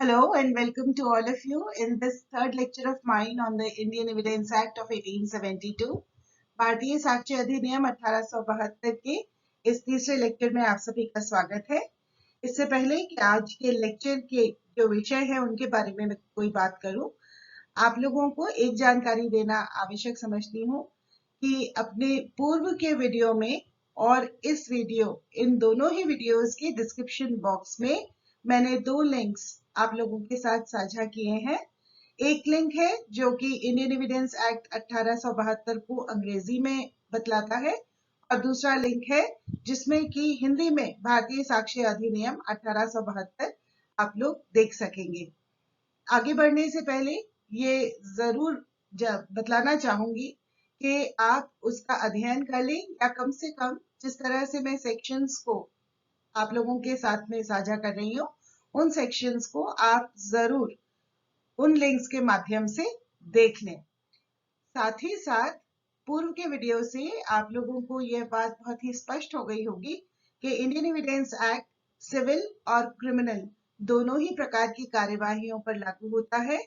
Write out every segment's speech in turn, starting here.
Hello and welcome to all of you in this third lecture of mine on the Indian Evidence Act of 1872. भारतीय साक्ष्य अधिनियम 1872 के इस तीसरे lecture में आप सभी का स्वागत है। इससे पहले कि आज के लेक्चर के जो विषय है उनके बारे में मैं कोई बात करूं, आप लोगों को एक जानकारी देना आवश्यक समझती हूं कि अपने पूर्व के वीडियो में और इस वीडियो, इन दोनों ही वीडियोस के डिस्क्रिप्शन बॉक्स में मैंने दो लिंक्स आप लोगों के साथ साझा किए हैं। एक लिंक है जो कि इंडियन एविडेंस एक्ट 1872 को अंग्रेजी में बतलाता है और दूसरा लिंक है जिसमें कि हिंदी में भारतीय साक्ष्य अधिनियम 1872 आप लोग देख सकेंगे। आगे बढ़ने से पहले ये जरूर बतलाना चाहूंगी कि आप उसका अध्ययन कर लें या कम से कम जिस तरह से मैं सेक्शंस को आप लोगों के साथ में साझा कर रही हूँ उन सेक्शंस को आप जरूर उन लिंक्स के माध्यम से देख लें। साथ ही साथ पूर्व के वीडियो से आप लोगों को यह बात बहुत ही स्पष्ट हो गई होगी कि इंडियन एविडेंस एक्ट सिविल और क्रिमिनल दोनों ही प्रकार की कार्यवाहियों पर लागू होता है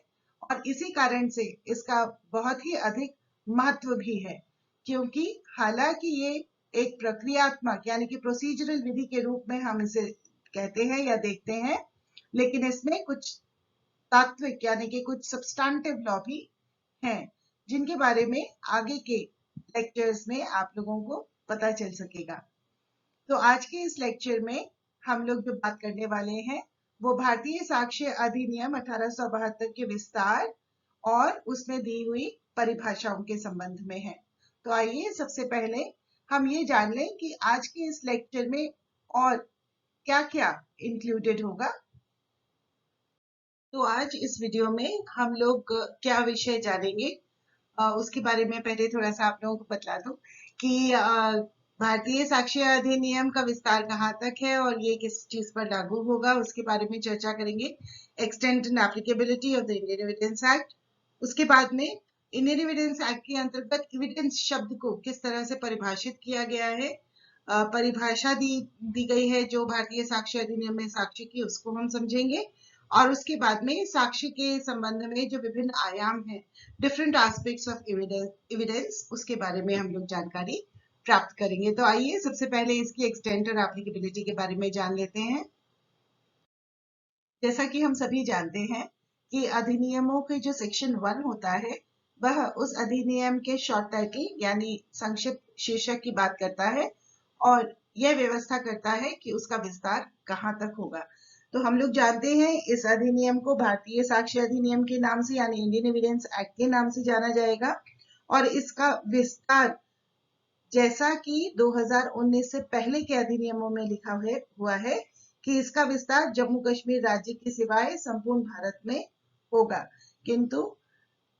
और इसी कारण से इसका बहुत ही अधिक महत्व भी है, क्योंकि हालांकि ये एक प्रक्रियात्मक यानी कि प्रोसीजरल विधि के रूप में हम इसे कहते हैं या देखते हैं, लेकिन इसमें कुछ तात्विक यानी कि कुछ सब्सटेंटिव लॉ भी हैं जिनके बारे में आगे के लेक्चर्स में आप लोगों को पता चल सकेगा। तो आज के इस लेक्चर में हम लोग जो बात करने वाले हैं वो भारतीय साक्ष्य अधिनियम 1872 के विस्तार और उसमें दी हुई परिभाषाओं के संबंध में है। तो आइए सबसे पहले हम ये जान लें कि आज के इस लेक्चर में और क्या क्या इंक्लूडेड होगा। तो आज इस वीडियो में हम लोग क्या विषय जानेंगे उसके बारे में पहले थोड़ा सा आप लोगों को बतला दूं कि भारतीय साक्ष्य अधिनियम का विस्तार कहाँ तक है और ये किस चीज पर लागू होगा उसके बारे में चर्चा करेंगे। Extent and applicability of the Indian evidence act. उसके बाद में इंडियन एविडेंस एक्ट के अंतर्गत एविडेंस शब्द को किस तरह से परिभाषित किया गया है, परिभाषा दी गई है जो भारतीय साक्ष्य अधिनियम में साक्ष्य की, उसको हम समझेंगे और उसके बाद में साक्ष्य के संबंध में जो विभिन्न आयाम हैं, डिफरेंट एस्पेक्ट्स ऑफ एविडेंस, उसके बारे में हम लोग जानकारी प्राप्त करेंगे। तो आइए सबसे पहले इसकी एक्सटेंट और एप्लीकेबिलिटी के बारे में जान लेते हैं। जैसा कि हम सभी जानते हैं कि अधिनियमों के जो सेक्शन 1 होता है वह उस अधिनियम के शॉर्ट टाइटल यानी संक्षिप्त शीर्षक की बात करता है और यह व्यवस्था करता है कि उसका विस्तार कहाँ तक होगा। तो हम लोग जानते हैं इस अधिनियम को भारतीय साक्ष्य अधिनियम के नाम से यानी इंडियन एविडेंस एक्ट के नाम से जाना जाएगा और इसका विस्तार जैसा कि 2019 से पहले के अधिनियमों में लिखा हुआ है कि इसका विस्तार जम्मू कश्मीर राज्य के सिवाय संपूर्ण भारत में होगा, किंतु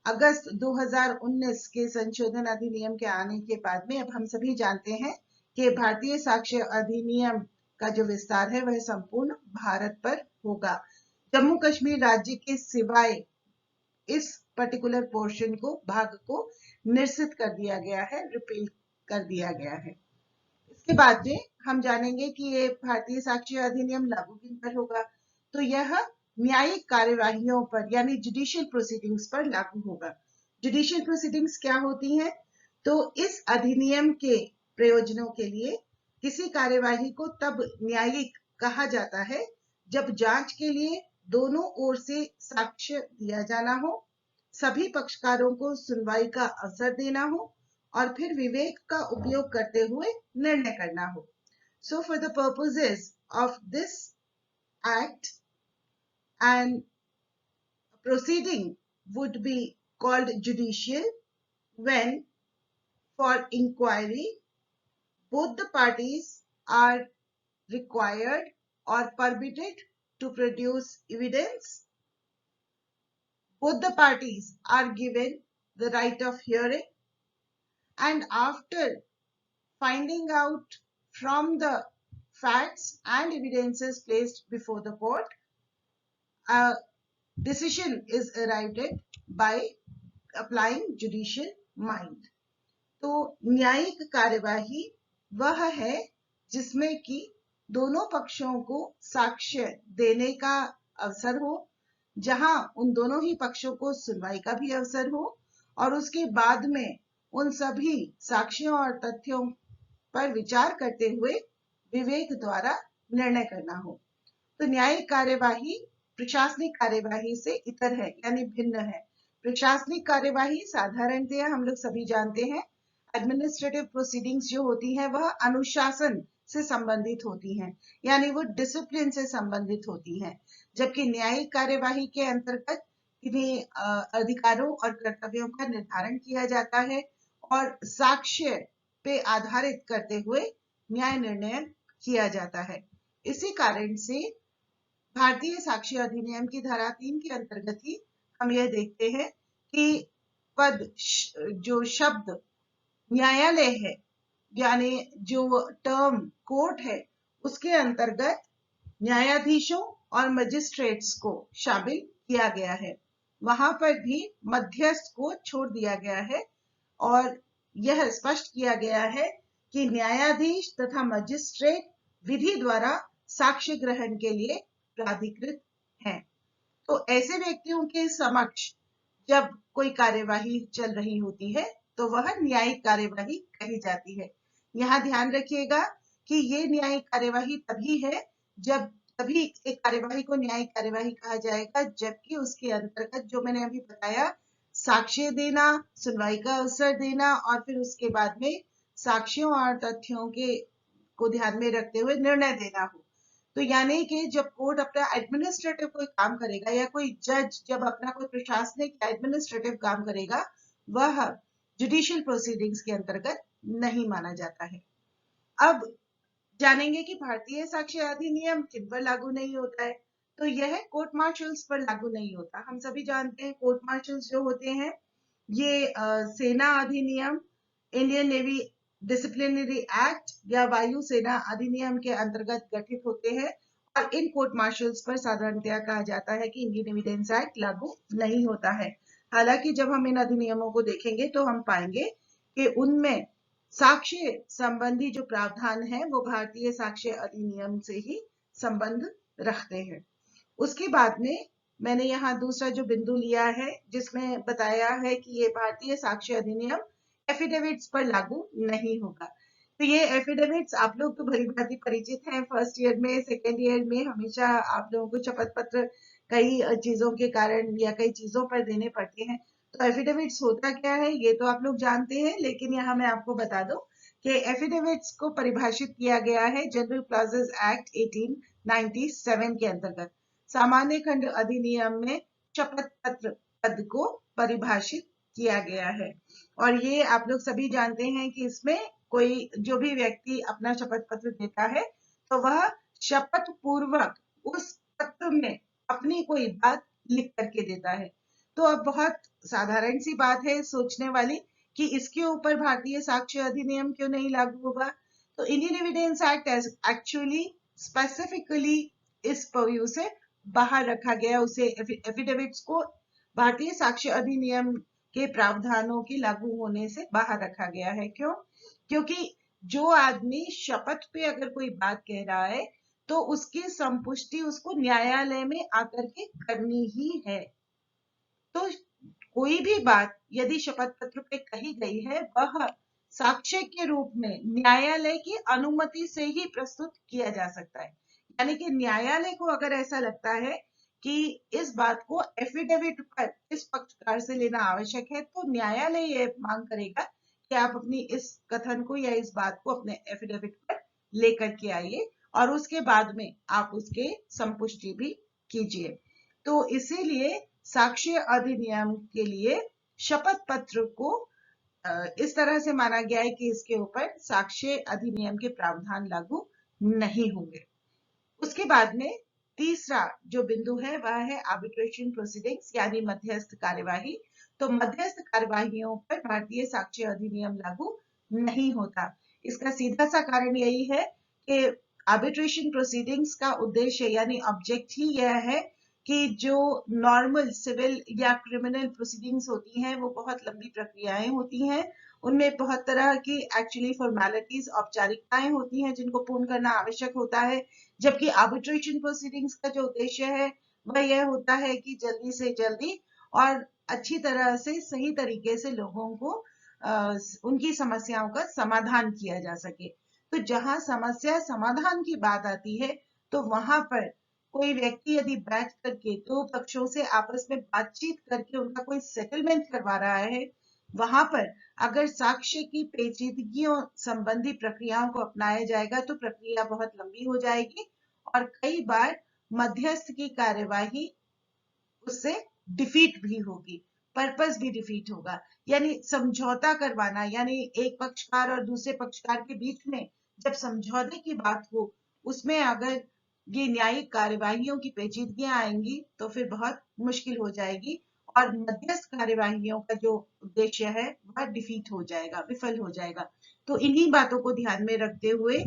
अगस्त 2019 के संशोधन अधिनियम के आने के बाद में अब हम सभी जानते हैं कि भारतीय साक्ष्य अधिनियम का जो विस्तार है वह संपूर्ण भारत पर होगा। जम्मू कश्मीर राज्य के सिवाय इस पर्टिकुलर पोर्शन को, भाग को निरसित कर दिया गया है, रिपील कर दिया गया है। इसके बाद में हम जानेंगे कि ये भारतीय साक्ष्य अधिनियम लागू किन पर होगा। तो यह न्यायिक कार्यवाहियों पर यानी जुडिशियल प्रोसीडिंग्स पर लागू होगा। जुडिशियल प्रोसीडिंग्स क्या होती हैं? तो इस अधिनियम के प्रयोजनों के लिए किसी कार्यवाही को तब न्यायिक कहा जाता है जब जांच के लिए दोनों ओर से साक्ष्य दिया जाना हो, सभी पक्षकारों को सुनवाई का अवसर देना हो और फिर विवेक का उपयोग करते हुए निर्णय करना हो। So for the purposes of this act, and proceeding would be called judicial when for inquiry both the parties are required or permitted to produce evidence, both the parties are given the right of hearing, and after finding out from the facts and evidences placed before the court, a decision is arrived at by applying judicial mind. तो न्यायिक कार्यवाही वह है जिसमें कि दोनों पक्षों को साक्ष्य देने का अवसर हो, जहां उन दोनों ही पक्षों को सुनवाई का भी अवसर हो और उसके बाद में उन सभी साक्ष्यों और तथ्यों पर विचार करते हुए विवेक द्वारा निर्णय करना हो। तो न्यायिक कार्यवाही प्रशासनिक कार्यवाही से इतर है, यानी भिन्न है। प्रशासनिक कार्यवाही साधारणतया हम लोग सभी जानते हैं, एडमिनिस्ट्रेटिव प्रोसीडिंग्स जो होती हैं वह अनुशासन से संबंधित होती हैं, यानी वो डिसिप्लिन से संबंधित होती हैं, जबकि न्यायिक कार्यवाही के अंतर्गत इन्हें अधिकारों और कर्तव्यों का निर्धारण किया जाता है और साक्ष्य पे आधारित करते हुए न्याय निर्णय किया जाता है। इसी कारण से भारतीय साक्ष्य अधिनियम की धारा 3 के अंतर्गत ही हम यह देखते हैं कि जो शब्द न्यायालय है, यानी जो टर्म कोर्ट है, उसके अंतर्गत न्यायाधीशों और मजिस्ट्रेट्स को शामिल किया गया है। वहां पर भी मध्यस्थ को छोड़ दिया गया है और यह स्पष्ट किया गया है कि न्यायाधीश तथा मजिस्ट्रेट विधि द्वारा साक्ष्य ग्रहण के लिए प्राधिकृत हैं। तो ऐसे व्यक्तियों के समक्ष जब कोई कार्यवाही चल रही होती है तो वह न्यायिक कार्यवाही कही जाती है। यहाँ ध्यान रखिएगा कि ये न्यायिक कार्यवाही तभी है जब तभी एक कार्यवाही को न्यायिक कार्यवाही कहा जाएगा जबकि उसके अंतर्गत जो मैंने अभी बताया, साक्ष्य देना, सुनवाई का अवसर देना और फिर उसके बाद में साक्ष्यों और तथ्यों के को ध्यान में रखते हुए निर्णय देना हो। तो यानी कि जब कोर्ट अपना एडमिनिस्ट्रेटिव कोई काम करेगा या कोई जज जब अपना कोई प्रशासनिक या एडमिनिस्ट्रेटिव काम करेगा, वह जुडिशियल प्रोसीडिंग्स के अंतर्गत नहीं माना जाता है। अब जानेंगे कि भारतीय साक्ष्य अधिनियम किन पर लागू नहीं होता है। तो यह कोर्ट मार्शल्स पर लागू नहीं होता। हम सभी जानते हैं कोर्ट मार्शल्स जो होते हैं ये सेना अधिनियम, इंडियन नेवी डिसिप्लिनरी एक्ट या वायु सेना अधिनियम के अंतर्गत गठित होते हैं और इन कोर्ट मार्शल्स पर साधारणतया कहा जाता है कि इंडियन एविडेंस एक्ट लागू नहीं होता है। हालांकि जब हम इन अधिनियमों को देखेंगे तो हम पाएंगे कि उनमें साक्ष्य संबंधी जो प्रावधान है वो भारतीय साक्ष्य अधिनियम से ही संबंध रखते हैं। उसके बाद में मैंने यहाँ दूसरा जो बिंदु लिया है जिसमें बताया है कि ये भारतीय साक्ष्य अधिनियम एफिडेविट्स पर लागू नहीं होगा। तो ये एफिडेविट्स आप लोग तो भली भांति परिचित हैं, फर्स्ट ईयर में, सेकेंड ईयर में हमेशा आप लोगों को शपथ पत्र कई चीजों के कारण या कई चीजों पर देने पड़ते हैं। तो एफिडेविट्स होता क्या है ये तो आप लोग जानते हैं, लेकिन यहाँ मैं आपको बता दूं कि एफिडेविट्स को परिभाषित किया गया है जनरल क्लॉजेस एक्ट 1897 के अंतर्गत। सामान्य खंड अधिनियम में शपथ पत्र पद को परिभाषित किया गया है और ये आप लोग सभी जानते हैं कि इसमें कोई जो भी व्यक्ति अपना शपथ पत्र देता है तो वह शपथ पूर्वक उस पत्र में अपनी कोई बात लिख करके देता है। तो अब बहुत साधारण सी बात है सोचने वाली कि इसके ऊपर भारतीय साक्ष्य अधिनियम क्यों नहीं लागू होगा। तो Indian evidence act actually specifically इस पर्व्यू से बाहर रखा गया, उसे एफिडेविट्स को भारतीय साक्ष्य अधिनियम के प्रावधानों के लागू होने से बाहर रखा गया है। क्यों? क्योंकि जो आदमी शपथ पे अगर कोई बात कह रहा है तो उसकी संपुष्टि उसको न्यायालय में आकर के करनी ही है। तो कोई भी बात यदि शपथ पत्र पे कही गई है वह साक्ष्य के रूप में न्यायालय की अनुमति से ही प्रस्तुत किया जा सकता है। यानी कि न्यायालय को अगर ऐसा लगता है कि इस बात को एफिडेविट पर इस पक्षकार से लेना आवश्यक है तो न्यायालय ये मांग करेगा कि आप अपनी इस कथन को या इस बात को अपने एफिडेविट पर लेकर के आइए और उसके बाद में आप उसके संपुष्टि भी कीजिए। तो इसीलिए साक्ष्य अधिनियम के लिए शपथ पत्र को इस तरह से माना गया है कि इसके ऊपर साक्ष्य अधिनियम के प्रावधान लागू नहीं होंगे। उसके बाद में तीसरा जो बिंदु है वह है आर्बिट्रेशन प्रोसीडिंग्स यानी मध्यस्थ कार्यवाही। तो मध्यस्थ कार्यवाहियों पर भारतीय साक्ष्य अधिनियम लागू नहीं होता। इसका सीधा सा कारण यही है कि आर्बिट्रेशन प्रोसीडिंग्स का उद्देश्य यानी ऑब्जेक्ट ही यह है कि जो नॉर्मल सिविल या क्रिमिनल प्रोसीडिंग्स होती हैं वो बहुत लंबी प्रक्रियाएं होती हैं, उनमें बहुत तरह की एक्चुअली फॉर्मेलिटीज औपचारिकताएं होती हैं जिनको पूर्ण करना आवश्यक होता है, जबकि आर्बिट्रेशन प्रोसीडिंग्स का जो उद्देश्य है वह यह होता है कि जल्दी से जल्दी और अच्छी तरह से सही तरीके से लोगों को उनकी समस्याओं का समाधान किया जा सके। तो जहां समस्या समाधान की बात आती है तो वहां पर कोई व्यक्ति यदि बैठ करके दो पक्षों से आपस में बातचीत करके उनका कोई सेटलमेंट करवा रहा है, वहां पर अगर साक्ष्य की पेचीदगियों संबंधी प्रक्रियाओं को अपनाया जाएगा तो प्रक्रिया बहुत लंबी हो जाएगी और कई बार मध्यस्थ की कार्यवाही उससे डिफीट भी होगी, पर्पस भी डिफीट होगा। यानी समझौता करवाना, यानी एक पक्षकार और दूसरे पक्षकार के बीच में जब समझौते की बात हो, उसमें अगर ये न्यायिक कार्यवाहियों की पेचीदगियां आएंगी तो फिर बहुत मुश्किल हो जाएगी और मध्यस्थ कार्यवाहियों का जो उद्देश्य है वह डिफीट हो जाएगा, विफल हो जाएगा। तो इन्हीं बातों को ध्यान में रखते हुए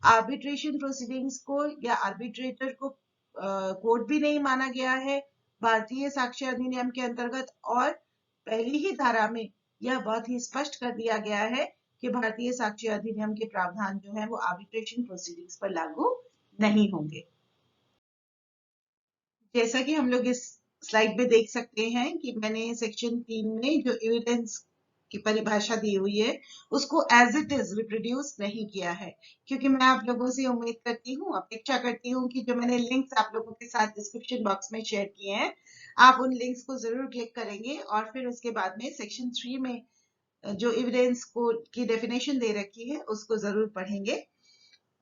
आर्बिट्रेशन प्रोसीडिंग्स को या आर्बिट्रेटर को कोर्ट भी नहीं माना गया है भारतीय साक्ष्य अधिनियम के अंतर्गत, और पहली ही धारा में यह बहुत ही स्पष्ट कर दिया गया है कि भारतीय साक्ष्य अधिनियम के प्रावधान जो है वो आर्बिट्रेशन प्रोसीडिंग्स पर लागू नहीं होंगे। जैसा कि हम लोग इस स्लाइड में देख सकते हैं कि मैंने सेक्शन 3 में जो एविडेंस की परिभाषा दी हुई है उसको एज इट इज रिप्रोड्यूस नहीं किया है, क्योंकि मैं आप लोगों से उम्मीद करती हूँ, अपेक्षा करती हूँ कि जो मैंने लिंक्स आप लोगों के साथ डिस्क्रिप्शन बॉक्स में शेयर किए हैं, आप उन लिंक्स को जरूर क्लिक करेंगे और फिर उसके बाद में सेक्शन 3 में जो एविडेंस को की डेफिनेशन दे रखी है उसको जरूर पढ़ेंगे।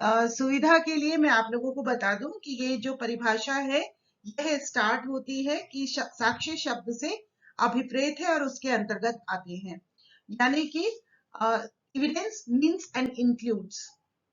सुविधा के लिए मैं आप लोगों को बता दूं कि ये जो परिभाषा है यह स्टार्ट होती है कि साक्ष्य शब्द से अभिप्रेत है और उसके अंतर्गत आते हैं, यानी कि एविडेंस मींस एंड इंक्लूड्स।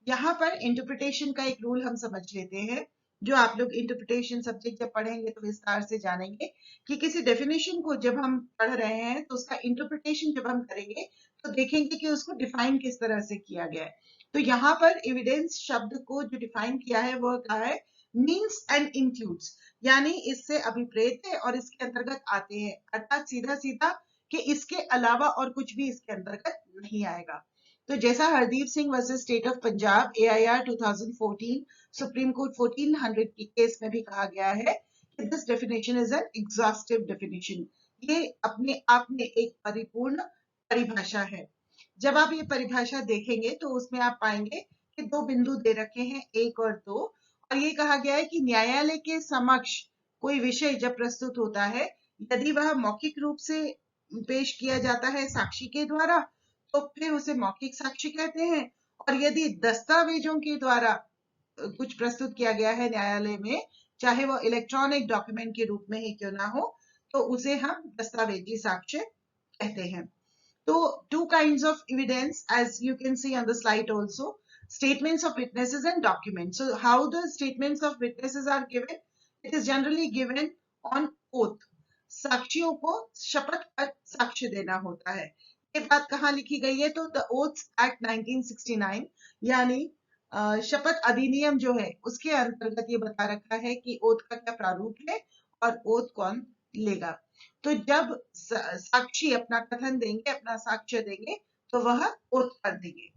यहाँ पर इंटरप्रिटेशन का एक रूल हम समझ लेते हैं, जो आप लोग इंटरप्रिटेशन सब्जेक्ट जब पढ़ेंगे तो विस्तार से जानेंगे कि किसी डेफिनेशन को जब हम पढ़ रहे हैं तो उसका इंटरप्रिटेशन जब हम करेंगे तो देखेंगे कि उसको डिफाइन किस तरह से किया गया है। तो यहाँ पर एविडेंस शब्द को जो डिफाइन किया है वो कहा है मीन्स एंड इंक्लूड्स, यानी इससे अभिप्रेत है और इसके अंतर्गत आते हैं, अर्थात सीधा सीधा कि इसके अलावा और कुछ भी इसके अंतर्गत नहीं आएगा। तो जैसा Hardeep Singh versus state of Punjab AIR 2014 supreme court 1400 की केस में भी कहा गया है कि this definition is an exhaustive definition. ये अपने आप में एक परिपूर्ण परिभाषा है। जब आप ये परिभाषा देखेंगे तो उसमें आप पाएंगे कि दो बिंदु दे रखे हैं, 1 और 2, और ये कहा गया है कि न्यायालय के समक्ष कोई विषय जब प्रस्तुत होता है, यदि वह मौखिक रूप से पेश किया जाता है साक्षी के द्वारा तो फिर उसे मौखिक साक्ष्य कहते हैं, और यदि दस्तावेजों के द्वारा कुछ प्रस्तुत किया गया है न्यायालय में, चाहे वो इलेक्ट्रॉनिक डॉक्यूमेंट के रूप में ही क्यों ना हो, तो उसे हम दस्तावेजी साक्ष्य कहते हैं। So two kinds of evidence, as you can see on the slide also, statements of witnesses and documents. So how the statements of witnesses are given? It is generally given on oath. साक्षियों को शपथ पर साक्ष्य देना होता है। ये बात कहाँ लिखी गई है? तो द ओथ्स एक्ट 1969 यानी शपथ अधिनियम जो है उसके अंतर्गत ये बता रखा है कि ओथ का क्या प्रारूप है और ओथ कौन लेगा। तो जब साक्षी अपना कथन देंगे, अपना साक्ष्य देंगे, तो वह ओथ कर देंगे।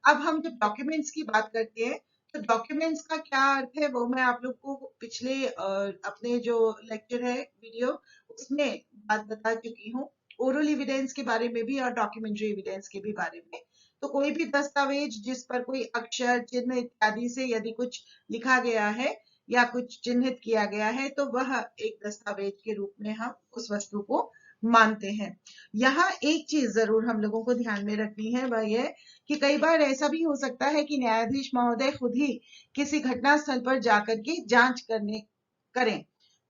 अब हम जब डॉक्यूमेंट्स की बात करते हैं तो डॉक्यूमेंट्स का क्या अर्थ है वो मैं आप लोग को पिछले अपने जो लेक्चर है वीडियो उसमें बात बता चुकी हूँ, ओरल एविडेंस के बारे में भी और डॉक्यूमेंट्री एविडेंस के भी बारे में। तो कोई भी दस्तावेज जिस पर कोई अक्षर चिन्ह इत्यादि से यदि कुछ लिखा गया है या कुछ चिन्हित किया गया है तो वह एक दस्तावेज के रूप में हम उस वस्तु को मानते हैं। यहाँ एक चीज जरूर हम लोगों को ध्यान में रखनी है, वह यह कि कई बार ऐसा भी हो सकता है कि न्यायाधीश महोदय खुद ही किसी घटना स्थल पर जाकर के जांच करें।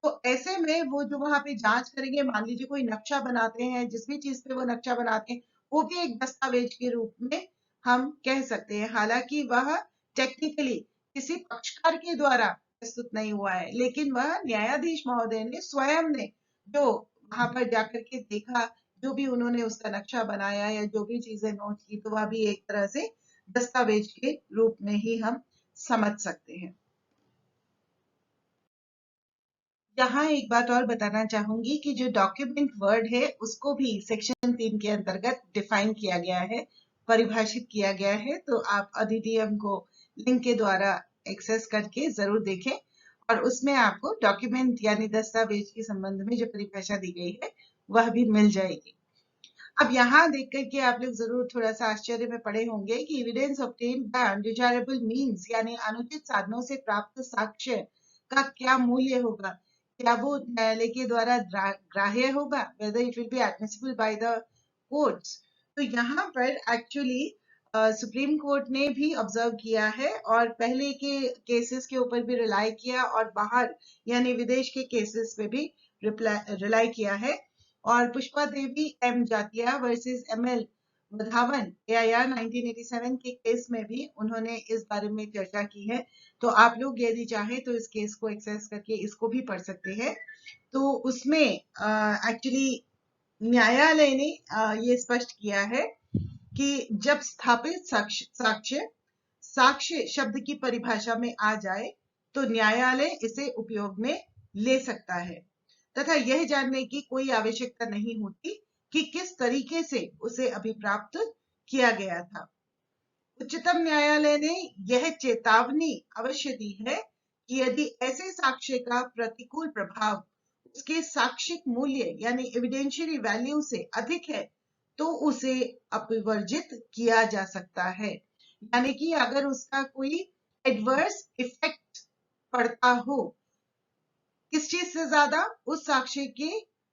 तो ऐसे में वो जो वहां पे जांच करेंगे, मान लीजिए कोई नक्शा बनाते हैं, जिस भी चीज पे वो नक्शा बनाते हैं वो भी एक दस्तावेज के रूप में हम कह सकते हैं। हालांकि वह टेक्निकली किसी पक्षकार के द्वारा प्रस्तुत नहीं हुआ है, लेकिन वह न्यायाधीश महोदय ने स्वयं ने जो वहां पर जाकर के देखा, जो भी उन्होंने उसका नक्शा बनाया या जो भी चीजें नोट की, तो वह भी एक तरह से दस्तावेज के रूप में ही हम समझ सकते हैं। यहाँ एक बात और बताना चाहूंगी कि जो डॉक्यूमेंट वर्ड है उसको भी सेक्शन 3 के अंतर्गत डिफाइन किया गया है, परिभाषित किया गया है। तो आप अधिनियम को लिंक के द्वारा एक्सेस करके जरूर देखें और उसमें आपको डॉक्यूमेंट यानी दस्तावेज के संबंध में जो परिभाषा दी गई है वह भी मिल जाएगी। अब यहाँ देख करके आप लोग जरूर थोड़ा सा आश्चर्य में पड़े होंगे कि evidence obtained by undesirable means यानी अनुचित साधनों से प्राप्त साक्ष्य का क्या मूल्य होगा, क्या वो न्यायालय के द्वारा ग्राह्य होगा, whether it will be admissible by the courts। तो यहाँ पर एक्चुअली सुप्रीम कोर्ट ने भी ऑब्जर्व किया है और पहले के केसेस के ऊपर भी रिलाई किया और बाहर यानी विदेश के केसेस पे भी रिलाई किया है। और पुष्पा देवी एम जातिया वर्सेस एमएल वधावन AIR 1987 के केस में भी उन्होंने इस बारे में चर्चा की है। तो आप लोग यदि चाहे तो इस केस को एक्सेस करके इसको भी पढ़ सकते हैं। तो उसमें एक्चुअली न्यायालय ने ये स्पष्ट किया है कि जब स्थापित साक्ष्य शब्द की परिभाषा में आ जाए तो न्यायालय इसे उपयोग में ले सकता है तथा यह जानने की कोई आवश्यकता नहीं होती कि किस तरीके से उसे अभिप्राप्त किया गया था। उच्चतम न्यायालय ने यह चेतावनी अवश्य दी है कि यदि ऐसे साक्ष्य का प्रतिकूल प्रभाव उसके साक्षिक मूल्य यानी एविडेंशियरी वैल्यू से अधिक है तो उसे अपवर्जित किया जा सकता है। यानी कि अगर उसका कोई एडवर्स इफेक्ट पड़ता हो किस चीज से ज्यादा, उस साक्ष्य के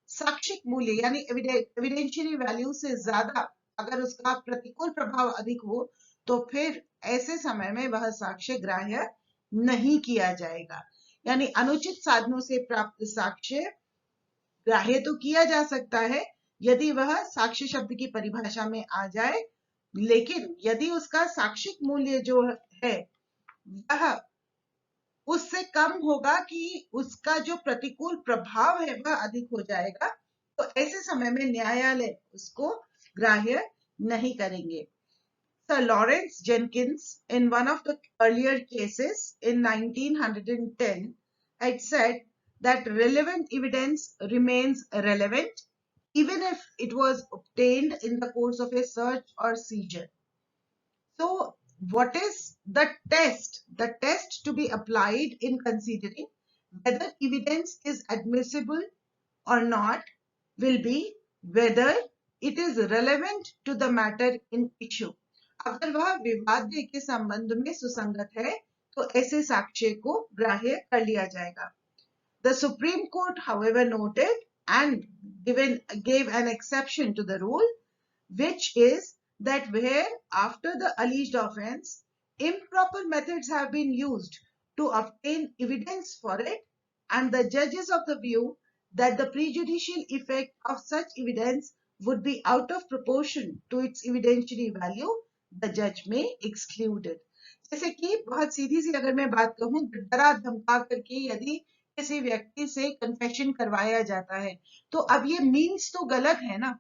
साक्षिक मूल्य यानी एविडेंशियरी वैल्यू से ज्यादा अगर उसका प्रतिकूल प्रभाव अधिक हो तो फिर ऐसे समय में वह साक्ष्य ग्राह्य नहीं किया जाएगा। यानी अनुचित साधनों से प्राप्त साक्ष्य ग्राह्य तो किया जा सकता है यदि वह साक्ष्य शब्द की परिभाषा में आ जाए, लेकिन यदि उसका साक्षिक मूल्य जो है वह उससे कम होगा कि उसका जो प्रतिकूल प्रभाव है वह अधिक हो जाएगा तो ऐसे समय में न्यायालय उसको ग्राह्य नहीं करेंगे। Sir Lawrence Jenkins, in one of the earlier cases in 1910, had said that relevant evidence remains relevant even if it was obtained in the course of a search or seizure. So, what is the test? The test to be applied in considering whether evidence is admissible or not will be whether it is relevant to the matter in issue. अगर वह विवाद्य के संबंध में सुसंगत है तो ऐसे साक्ष्य को ग्राह्य कर लिया जाएगा। The Supreme Court, however, noted and gave an exception to the rule, which is that where after the alleged offense, improper methods have been used to obtain evidence for it, and the judges of the view that the prejudicial effect of such evidence would be out of proportion to its evidentiary value, the judge may exclude it. जैसे कि बहुत सीधी सी अगर मैं बात कहूँ, डरा धमका करके यदि किसी व्यक्ति से कन्फेशन करवाया जाता है तो अब ये मीन्स तो गलत है ना।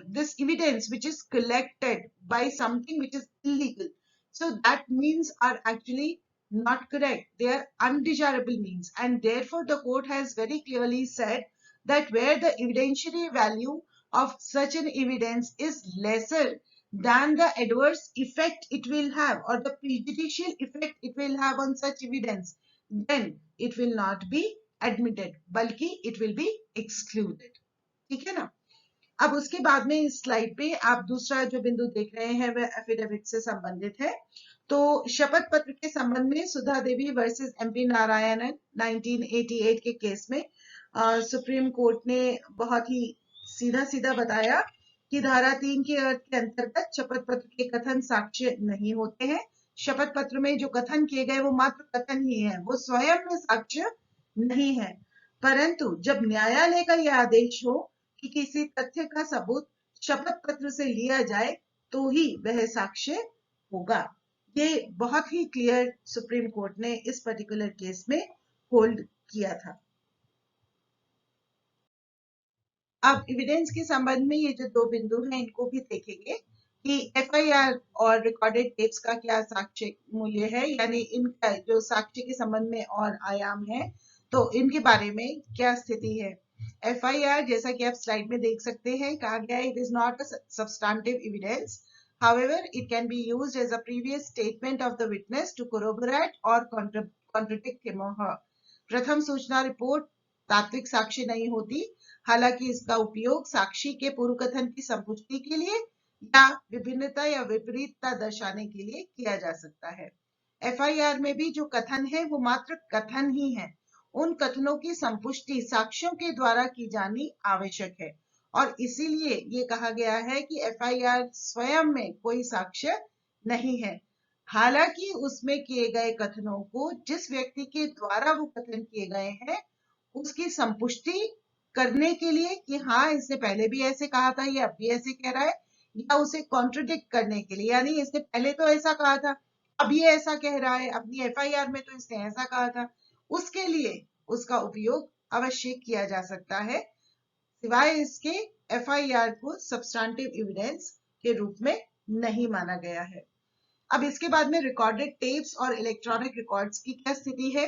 this evidence which is collected by something which is illegal, so that means are actually not correct. They are undesirable means, and therefore the court has very clearly said that where the evidentiary value of such an evidence is lesser than the adverse effect it will have or the prejudicial effect it will have on such evidence, then it will not be admitted, बल्कि it will be excluded। ठीक है ना। अब उसके बाद में इस slide पे आप दूसरा जो बिंदु देख रहे हैं वह एफिडेविट से संबंधित है। तो शपथ पत्र के संबंध में सुधा देवी वर्सेस MP नारायणन 1988 के केस में सुप्रीम कोर्ट ने बहुत ही सीधा सीधा बताया कि धारा 3 के अर्थ के अंतर्गत शपथ पत्र के कथन साक्ष्य नहीं होते हैं। शपथ पत्र में जो कथन किए गए वो मात्र कथन ही है, वो स्वयं में साक्ष्य नहीं है। परंतु जब न्यायालय का यह आदेश हो कि किसी तथ्य का सबूत शपथ पत्र से लिया जाए तो ही वह साक्ष्य होगा। ये बहुत ही क्लियर सुप्रीम कोर्ट ने इस पर्टिकुलर केस में होल्ड किया था। अब एविडेंस के संबंध में ये जो दो बिंदु हैं इनको भी देखेंगे कि FIR और रिकॉर्डेड टेप्स का क्या साक्ष्य मूल्य है, यानी इनका जो साक्ष्य के संबंध में और आयाम है तो इनके बारे में क्या स्थिति है। FIR जैसा कि आप स्लाइड में देख सकते हैं कहा गया है it is not a substantive evidence However, it can be used as a previous statement of the witness to corroborate or contradict him or her. प्रथम सूचना रिपोर्ट तात्विक साक्ष्य नहीं होती, हालांकि इसका उपयोग साक्षी के पूर्व कथन की संपुष्टि के लिए या विभिन्नता या विपरीतता दर्शाने के लिए किया जा सकता है। एफआईआर में भी जो कथन है वो मात्र कथन ही है। उन कथनों की संपुष्टि साक्ष्यों के द्वारा की जानी आवश्यक है और इसीलिए ये कहा गया है कि एफआईआर स्वयं में कोई साक्ष्य नहीं है। हालांकि उसमें किए गए कथनों को जिस व्यक्ति के द्वारा वो कथन किए गए हैं उसकी संपुष्टि करने के लिए कि हाँ इसने पहले भी ऐसे कहा था, ये अब भी ऐसे कह रहा है, या उसे कॉन्ट्रोडिक्ट करने के लिए, यानी इसने पहले तो ऐसा कहा था, अब ये ऐसा कह रहा है, अपनी एफआईआर में तो इसने ऐसा कहा था, उसके लिए उसका उपयोग अवश्य किया जा सकता है। सिवाय इसके एफआईआर को सब्सटेंटिव एविडेंस के रूप में नहीं माना गया है। अब इसके बाद में रिकॉर्डेड टेप्स और इलेक्ट्रॉनिक रिकॉर्ड्स की क्या स्थिति है?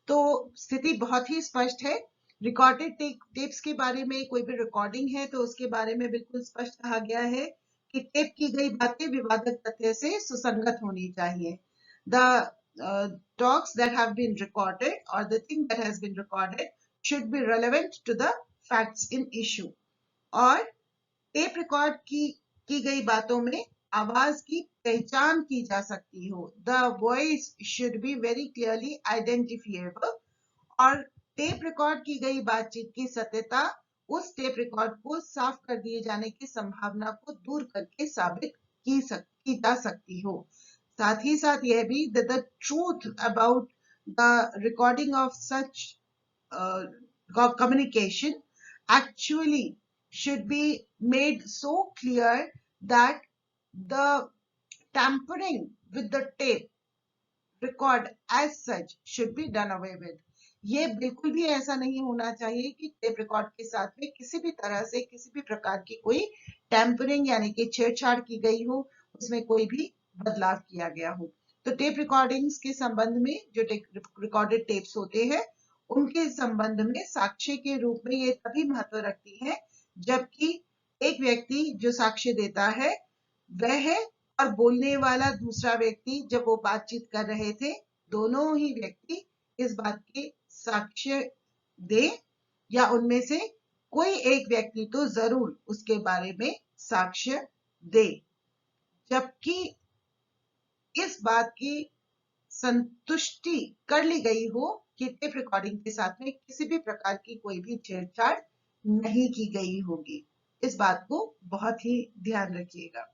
तो स्थिति बहुत ही स्पष्ट है। रिकॉर्डेड टेप्स के बारे में कोई भी रिकॉर्डिंग है तो उसके बारे में बिल्कुल स्पष्ट कहा गया है कि टेप की गई बातें विवादक तथ्य से सुसंगत होनी चाहिए। The talks that have been recorded or the thing that has been recorded should be relevant to the facts in issue। और टेप रिकॉर्ड की गई बातों में आवाज की पहचान की जा सकती हो। The voice should be very clearly identifiable और टेप रिकॉर्ड की गई बातचीत की सत्यता उस टेप रिकॉर्ड को साफ कर दिए जाने की संभावना को दूर करके साबित की जा सकती हो। साथ ही साथ यह भी the truth about the recording of such communication actually should be made so clear that the tampering with the tape record as such should be done away with। ये बिल्कुल भी ऐसा नहीं होना चाहिए कि टेप रिकॉर्ड के साथ में किसी भी तरह से किसी भी प्रकार की कोई टैंपरिंग यानी कि छेड़छाड़ की गई हो, उसमें कोई भी बदलाव किया गया हो। तो टेप रिकॉर्डिंग्स के संबंध में जो रिकॉर्डेड टेप्स होते हैं उनके संबंध में साक्ष्य के रूप में ये तभी महत्व रखती है जबकि एक व्यक्ति जो साक्ष्य देता है वह और बोलने वाला दूसरा व्यक्ति जब वो बातचीत कर रहे थे दोनों ही व्यक्ति इस बात के साक्ष्य दे या उनमें से कोई एक व्यक्ति तो जरूर उसके बारे में साक्ष्य दे, जबकि इस बात की संतुष्टि कर ली गई हो कि टेप रिकॉर्डिंग के साथ में किसी भी प्रकार की कोई भी छेड़छाड़ नहीं की गई होगी। इस बात को बहुत ही ध्यान रखिएगा।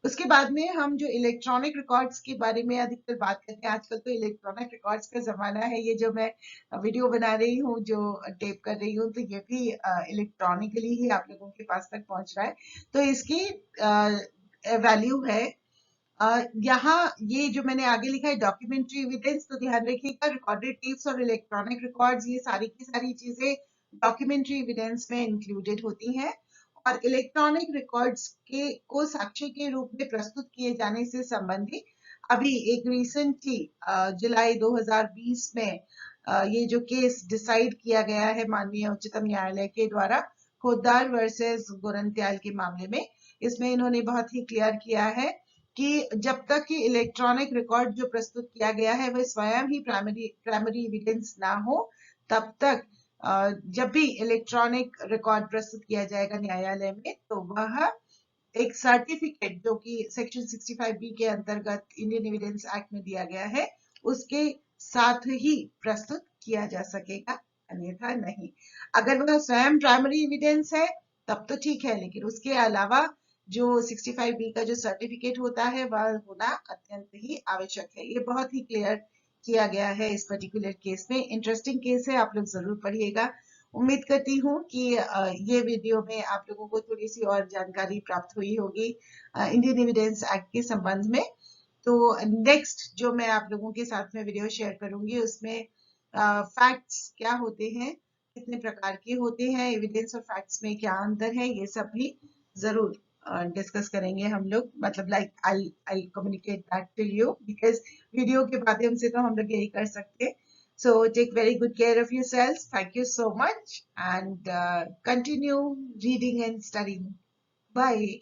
उसके बाद में हम जो इलेक्ट्रॉनिक रिकॉर्ड्स के बारे में अधिकतर बात करते हैं, आजकल तो इलेक्ट्रॉनिक रिकॉर्ड्स का जमाना है। ये जो मैं वीडियो बना रही हूँ, जो टेप कर रही हूँ, तो ये भी इलेक्ट्रॉनिकली ही आप लोगों के पास तक पहुंच रहा है। तो इसकी वैल्यू है यहाँ ये जो मैंने आगे लिखा है डॉक्यूमेंट्री एविडेंस, तो ध्यान रखिएगा रिकॉर्डेड टेप्स और इलेक्ट्रॉनिक रिकॉर्ड्स ये सारी की सारी चीजें डॉक्यूमेंट्री एविडेंस में इंक्लूडेड होती हैं और इलेक्ट्रॉनिक रिकॉर्ड्स को साक्ष्य के रूप में प्रस्तुत किए जाने से संबंधित अभी एक रिसेंटली जुलाई 2020 में ये जो केस डिसाइड किया गया है माननीय उच्चतम न्यायालय के द्वारा खोदार वर्सेस गोरंत्याल के मामले में, इसमें इन्होंने बहुत ही क्लियर किया है कि जब तक कि इलेक्ट्रॉनिक रिकॉर्ड जो प्रस्तुत किया गया है वह स्वयं ही प्राइमरी एविडेंस ना हो, तब तक जब भी इलेक्ट्रॉनिक रिकॉर्ड प्रस्तुत किया जाएगा न्यायालय में तो वह एक सर्टिफिकेट जो कि सेक्शन 65B के अंतर्गत इंडियन एविडेंस एक्ट में दिया गया है उसके साथ ही प्रस्तुत किया जा सकेगा, अन्यथा नहीं। अगर वह स्वयं प्राइमरी एविडेंस है तब तो ठीक है, लेकिन उसके अलावा जो 65B का जो सर्टिफिकेट होता है वह होना अत्यंत ही आवश्यक है। ये बहुत ही क्लियर किया गया है इस पर्टिकुलर केस में। इंटरेस्टिंग केस है, आप लोग जरूर पढ़िएगा। उम्मीद करती हूँ कि ये वीडियो में आप लोगों को थोड़ी सी और जानकारी प्राप्त हुई होगी इंडियन एविडेंस एक्ट के संबंध में। तो नेक्स्ट जो मैं आप लोगों के साथ में वीडियो शेयर करूंगी उसमें फैक्ट्स क्या होते हैं, कितने प्रकार के होते हैं, एविडेंस और फैक्ट्स में क्या अंतर है, ये सब भी जरूर डिस्कस करेंगे हम लोग। मतलब like I communicate that to you because video के माध्यम से तो हम लोग यही कर सकते हैं। So take very good care of yourselves. Thank you so much and continue reading and studying. Bye.